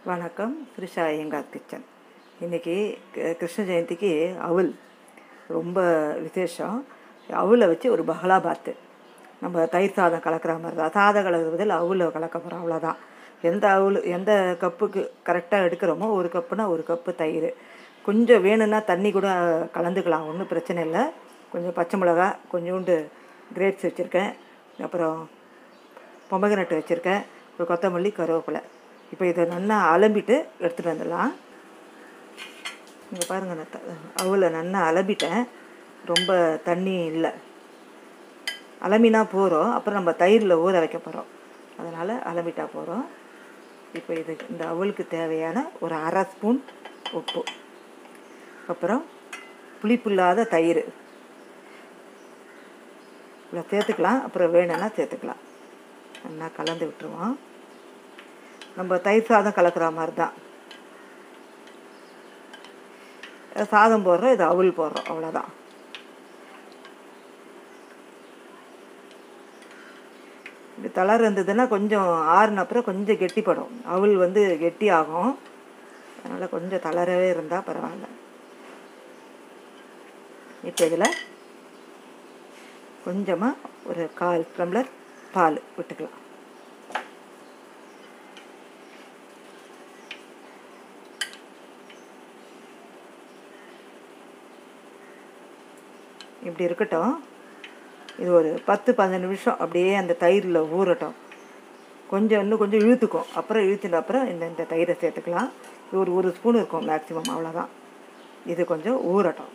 வணக்கம். த்ரிஷா ஐயங்கார் கிச்சன். இன்றைக்கி கிருஷ்ண ஜெயந்திக்கு அவல் ரொம்ப விசேஷம். அவலை வச்சு ஒரு பகலாபாத்து, நம்ம தயிர் சாதம் கலக்கிற மாதிரி தான். சாதம் கலக்கிற பதில் அவலை கலக்க போகிறோம், அவ்வளோதான். எந்த கப்புக்கு கரெக்டாக எடுக்கிறோமோ, ஒரு கப்புனா ஒரு கப்பு தயிர், கொஞ்சம் வேணும்னா தண்ணி கூட கலந்துக்கலாம், ஒன்றும் பிரச்சனை இல்லை. கொஞ்சம் பச்சை மிளகா, கொஞ்சோண்டு கிரேப்ஸ் வச்சுருக்கேன், அப்புறம் பொமகிரனட் வச்சுருக்கேன், ஒரு கொத்தமல்லி, கருவேப்பிலை. இப்போ இதை நல்லா அலம்பிட்டு எடுத்துகிட்டு வந்துடலாம். இங்கே பாருங்கள், நான் அவலை நல்லா அலம்பிட்டேன், ரொம்ப தண்ணி இல்லை. அலம்பினா போகிறோம், அப்புறம் நம்ம தயிரில் ஊற வைக்க போகிறோம், அதனால் அலம்பிட்டா போகிறோம். இப்போ இந்த அவலுக்கு தேவையான ஒரு அரை ஸ்பூன் உப்பு, அப்புறம் புளிப்புல்லாத தயிர் இவ்வளோ சேர்த்துக்கலாம். அப்புறம் வேணும்னா சேர்த்துக்கலாம். நல்லா கலந்து விட்டுருவோம். நம்ம தயிர் சாதம் கலக்கிற மாதிரி தான். சாதம் போடுறோம், இது அவல் போடுறோம், அவ்வளோதான். இப்படி தளர் இருந்ததுன்னா கொஞ்சம் ஆறுன அப்புறம் கொஞ்சம் கெட்டிப்படும். அவல் கெட்டி ஆகும், அதனால் கொஞ்சம் தளரவே இருந்தால் பரவாயில்ல. இப்போ இதில் கொஞ்சமாக ஒரு 1/4 டம்ளர் பால் விட்டுக்கலாம். இப்படி இருக்கட்டும். இது ஒரு 10-15 நிமிஷம் அப்படியே அந்த தயிரில் ஊறட்டும். இன்னும் கொஞ்சம் இழுத்துக்கும். அப்புறம் இழுத்துன அப்புறம் இந்த தயிரை சேர்த்துக்கலாம். இது ஒரு ஸ்பூன் இருக்கும் மேக்ஸிமம், அவ்வளோதான். இது கொஞ்சம் ஊறட்டும்.